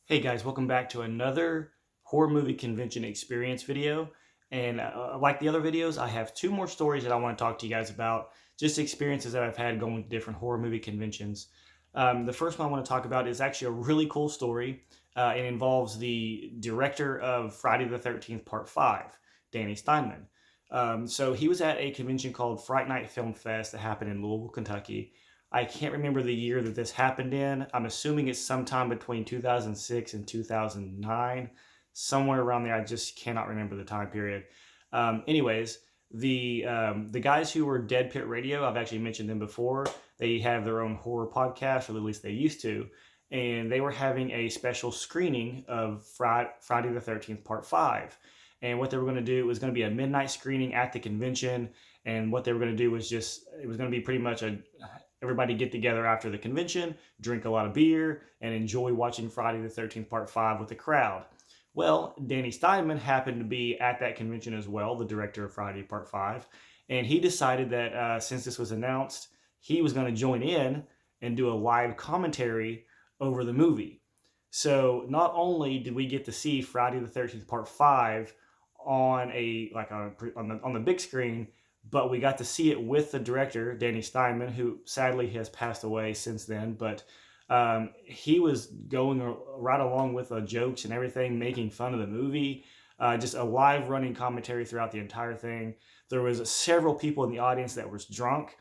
Hey guys, welcome back to another horror movie convention experience video. And like the other videos, I have two more stories that I want to talk to you guys about, just experiences that I've had going to different horror movie conventions. The first one I want to talk about is actually a really cool story. It involves the director of Friday the 13th Part 5, Danny Steinman. So he was at a convention called Fright Night Film Fest that happened in Louisville, Kentucky. I can't remember the year that this happened in. I'm assuming it's sometime between 2006 and 2009, somewhere around there. I just cannot remember the time period. Anyways, the guys who were Dead Pit Radio, I've actually mentioned them before. They have their own horror podcast, or at least they used to, and they were having a special screening of Friday the 13th Part 5. And what they were going to do was going to be a midnight screening at the convention. And what they were going to do was it was going to be pretty much everybody get together after the convention, drink a lot of beer, and enjoy watching Friday the 13th Part 5 with the crowd. Well, Danny Steinman happened to be at that convention as well, the director of Friday Part 5, and he decided that since this was announced, he was going to join in and do a live commentary over the movie. So not only did we get to see Friday the 13th Part 5 on on the big screen, but we got to see it with the director, Danny Steinman, who sadly has passed away since then. But he was going right along with the jokes and everything, making fun of the movie. Just a live running commentary throughout the entire thing. There was several people in the audience that was drunk,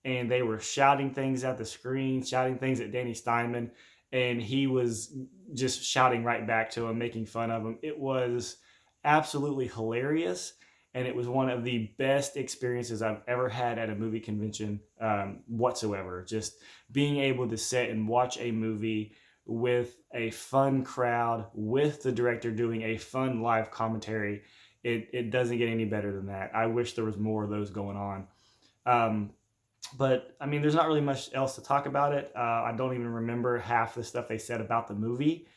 and they were shouting things at the screen, shouting things at Danny Steinman, and he was just shouting right back to him, making fun of him. It was absolutely hilarious, and it was one of the best experiences I've ever had at a movie convention whatsoever. Just being able to sit and watch a movie with a fun crowd, with the director doing a fun live commentary. It doesn't get any better than that. I wish there was more of those going on. Um, but I mean, there's not really much else to talk about it. I don't even remember half the stuff they said about the movie.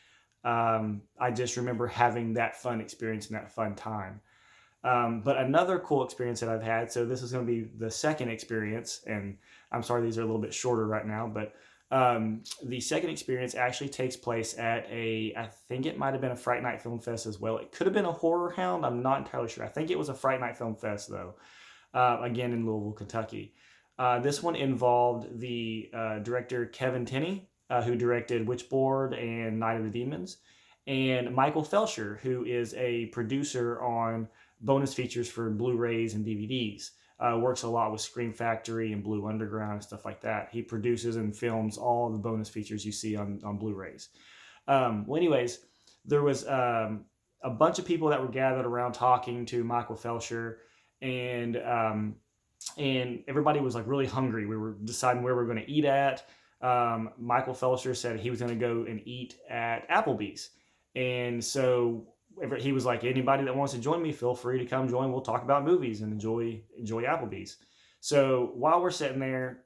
I just remember having that fun experience and that fun time. But another cool experience that I've had, so this is going to be the second experience, and I'm sorry these are a little bit shorter right now, but the second experience actually takes place at I think it might have been a Fright Night Film Fest as well. It could have been a Horror Hound, I'm not entirely sure. I think it was a Fright Night Film Fest though, again in Louisville, Kentucky. This one involved the director Kevin Tenney, who directed Witchboard and Night of the Demons, and Michael Felsher, who is a producer on bonus features for Blu-rays and DVDs. Works a lot with Scream Factory and Blue Underground and stuff like that. He produces and films all the bonus features you see on Blu-rays. Well, anyways, there was a bunch of people that were gathered around talking to Michael Felsher, and everybody was like really hungry. We were deciding where we were going to eat at. Michael Felsher said he was going to go and eat at Applebees, and so he was like, anybody that wants to join me, feel free to come join. We'll talk about movies and enjoy Applebee's. So while we're sitting there,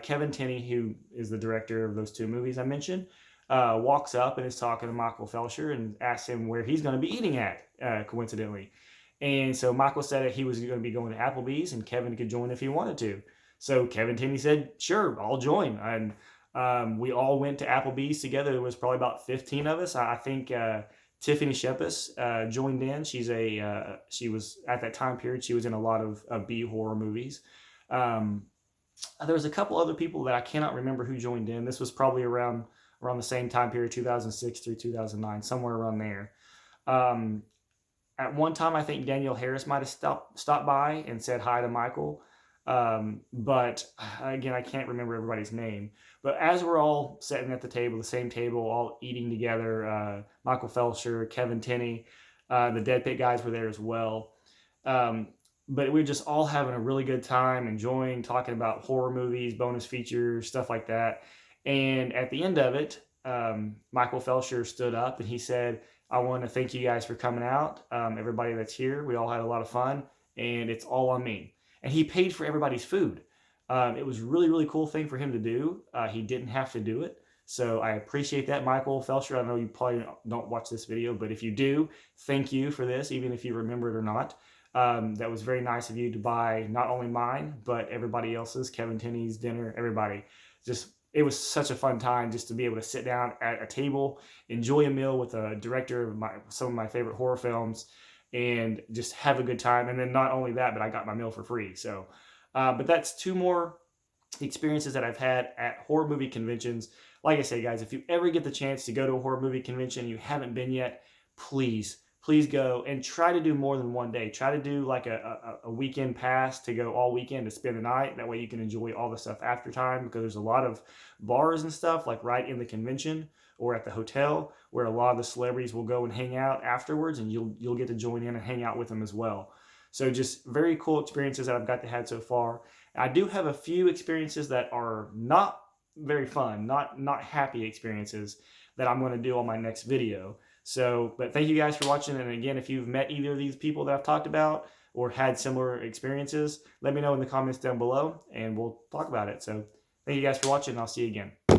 Kevin Tenney, who is the director of those two movies I mentioned, walks up and is talking to Michael Felsher and asks him where he's going to be eating at, coincidentally. And so Michael said that he was going to be going to Applebee's and Kevin could join if he wanted to. So Kevin Tenney said, sure, I'll join. And we all went to Applebee's together. There was probably about 15 of us. I think Tiffany Shepis joined in. She was at that time period. She was in a lot of B horror movies. There was a couple other people that I cannot remember who joined in. This was probably around the same time period, 2006 through 2009, somewhere around there. Um, at one time, I think Danielle Harris might have stopped by and said hi to Michael. But again, I can't remember everybody's name. But as we're all sitting at the same table, all eating together, Michael Felsher, Kevin Tenney, the Dead Pit guys were there as well. But we were just all having a really good time, enjoying talking about horror movies, bonus features, stuff like that. And at the end of it, Michael Felsher stood up and he said, I want to thank you guys for coming out. Everybody that's here, we all had a lot of fun, and it's all on me. And he paid for everybody's food. It was really, really cool thing for him to do. He didn't have to do it. So I appreciate that, Michael Felsher. I know you probably don't watch this video, but if you do, thank you for this, even if you remember it or not. That was very nice of you to buy not only mine, but everybody else's, Kevin Tenney's dinner, everybody. Just it was such a fun time just to be able to sit down at a table, enjoy a meal with a director of some of my favorite horror films, and just have a good time. And then not only that, but I got my meal for free. So, but that's two more experiences that I've had at horror movie conventions. Like I say, guys, if you ever get the chance to go to a horror movie convention and you haven't been yet, please go and try to do more than one day. Try to do like a weekend pass to go all weekend to spend the night. That way you can enjoy all the stuff after time, because there's a lot of bars and stuff like right in the convention or at the hotel where a lot of the celebrities will go and hang out afterwards, and you'll get to join in and hang out with them as well. So just very cool experiences that I've got to have so far. I do have a few experiences that are not very fun, not happy experiences that I'm going to do on my next video. So, but thank you guys for watching. And again, if you've met either of these people that I've talked about or had similar experiences, let me know in the comments down below and we'll talk about it. So thank you guys for watching, and I'll see you again.